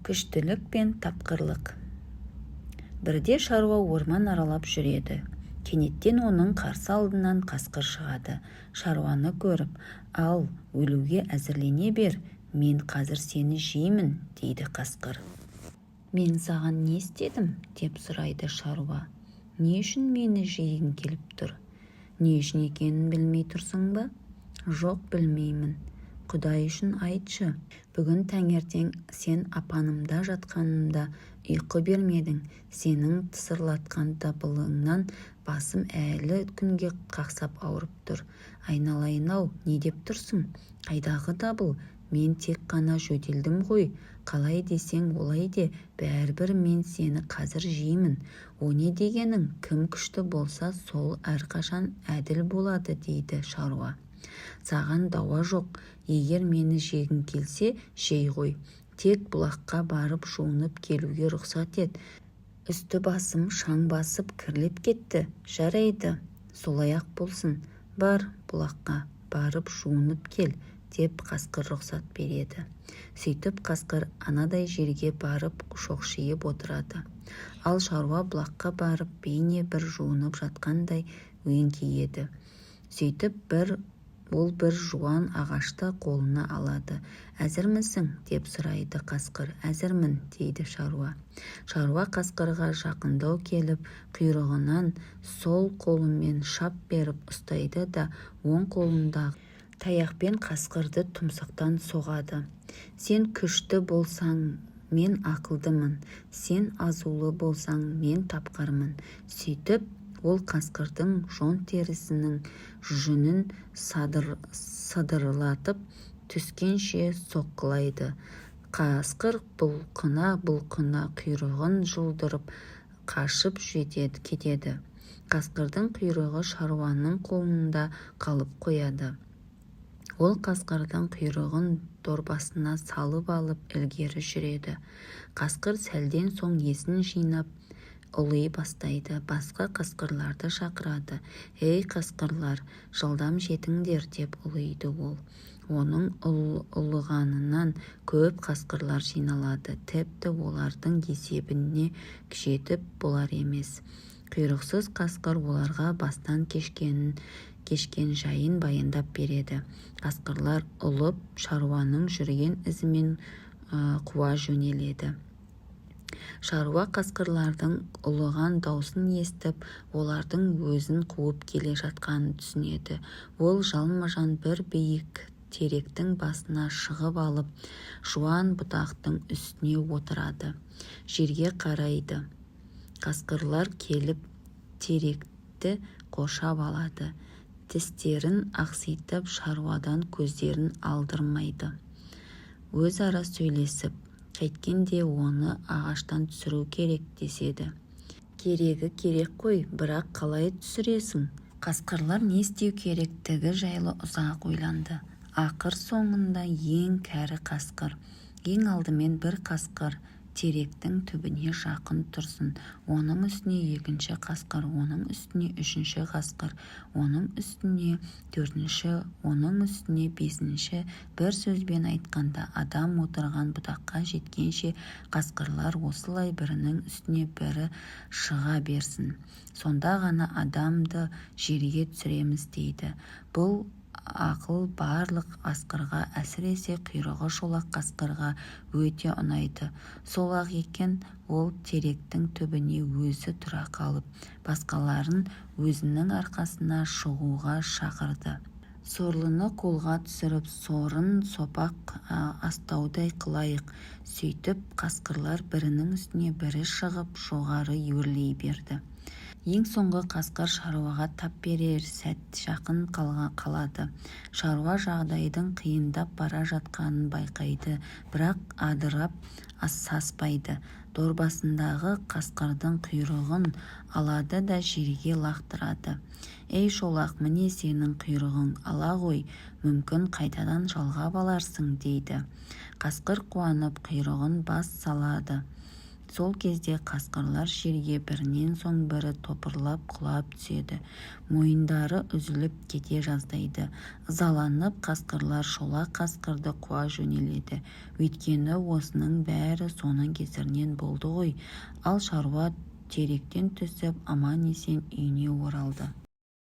күштілік пен тапқырлық. Бірде шаруа орман аралап жүреді. Кенеттен оның қарсы алдынан қасқыр шығады. Шаруаны көріп, «Ал, өлуге әзірлене бер, мен қазір сені жеймін», дейді қасқыр. «Мен саған не істедім?» деп сұрайды шаруа. «Не үшін мені жегің келіп тұр? Не үшін екенін білмей тұрсың ба?» «Жоқ, білмеймін. Құдай үшін айтшы. Бүгін таңертең сен апанымда жатқанымда ұйқы бермедің. Сенің тысырлатқан дабылыңнан басым әлі күнге қақсап ауырып тұр. Айналайын-ау, не деп тұрсың? Қайдағы дабыл? Мен тек қана жөтелдім ғой. Қалай десең олай де, бәрібір мен сені қазір жеймін. О не дегенің? Кім күшті болса, сол әрқашан әділ болады», дейді шаруа. «Саған дауа жоқ. Егер мені жегің келсе, жей ғой. Тек бұлаққа барып жуынып келуге рұқсат ет. Үсті басым шаң басып кірлеп кетті». «Жарайды, солай-ақ болсын. Бар, бұлаққа барып жуынып кел», деп қасқыр рұқсат береді. Сөйтіп қасқыр анадай жерге барып шоқшиып отырады. Ал шаруа бұлаққа барып бейне бір жуынып жатқандай өңкиеді. Сөйтіп ол бір жуан ағашты қолына алады. «Әзірмісің?» деп сұрайды қасқыр. «Әзірмін», дейді шаруа. Шаруа қасқырға жақындау келіп, құйрығынан сол қолымен шап беріп ұстайды да оң қолындағы таяқпен қасқырды тұмсықтан соғады. «Сен күшті болсаң, мен ақылдымын. Сен азулы болсаң, мен тапқырмын». Сөйтіп ол қасқырдың жон терісінің жүнін сыдырлатып түскенше соққылайды. Қасқыр бұлқына құйрығын жұлдырып қашып кетеді. Қасқырдың құйрығы шаруаның қолында қалып қояды. Ол қасқырдың құйрығын дорбасына салып алып ілгері жүреді. Қасқыр сәлден соң есін жинап ұлый бастайды. Басқа қасқырларды шақырады. «Ей қасқырлар, жылдам жетіңдер», деп ұлиды ол. Оның ұлығанынан көп қасқырлар жиналады. Тіпті олардың есебіне жетіп болар емес. Құйрықсыз қасқыр оларға бастан кешкен жайын баяндап береді. Қасқырлар ұлып шаруаның жүрген ізімен қуа жөнеледі. Шаруа қасқырлардың ұлыған даусын естіп, олардың өзін қуып келе жатқанын түсінеді. Ол жалма-жан бір биік теректің басына шығып алып, жуан бұтақтың үстіне отырады. Жерге қарайды. Қасқырлар келіп теректі қоршап алады. Тістерін ақситып, шаруадан көздерін алдырмайды. Өзара сөйлесіп, қайткенде оны ағаштан түсіру керек деседі. «Керегі керек қой, бірақ қалай түсіресің?» Қасқырлар не істеу керектігі жайлы ұзақ ойланды. Ақыр соңында ең кәрі қасқыр, ең алдымен бір қасқыр теректің түбіне жақын тұрсын. Оның үстіне екінші қасқыр, оның үстіне үшінші қасқыр, оның үстіне төртінші, оның үстіне бесінші. Бір сөзбен айтқанда, адам отырған бұтаққа жеткенше қасқырлар осылай бірінің үстіне бірі шыға берсін. Сонда ғана адамды жерге түсіреміз дейді. Бұл ақыл барлық қасқырға, әсіресе құйрығы шолақ қасқырға өте ұнайды. Сол-ақ екен, ол теректің түбіне өзі тұра қалып, басқаларын өзінің арқасына шығуға шақырды. Сорлыны қолға түсіріп, сорын сопақ астаудай қылайық. Сөйтіп қасқырлар бірінің үстіне бірі шығып, жоғары өрлей берді. Ең соңғы қасқыр шаруаға тап берер сәт жақын қалады. Шаруа жағдайдың қиындап бара жатқанын байқайды, бірақ адырап саспайды. Дорбасындағы қасқырдың құйрығын алады да жерге лақтырады. «Ей шолақ, міне сенің құйрығың, ала ғой, мүмкін қайтадан жалғап аларсың», дейді. Қасқыр қуанып құйрығын бас салады. сол кезде қасқырлар жерге бірінен соң бірі топырлап құлап түседі, мойындары үзіліп кете жаздайды. Ызаланып қасқырлар шолақ қасқырды қуа жөнеледі. Өйткені осының бәрі соның кесірінен болды ғой. Ал шаруа теректен түсіп аман-есен үйіне оралды.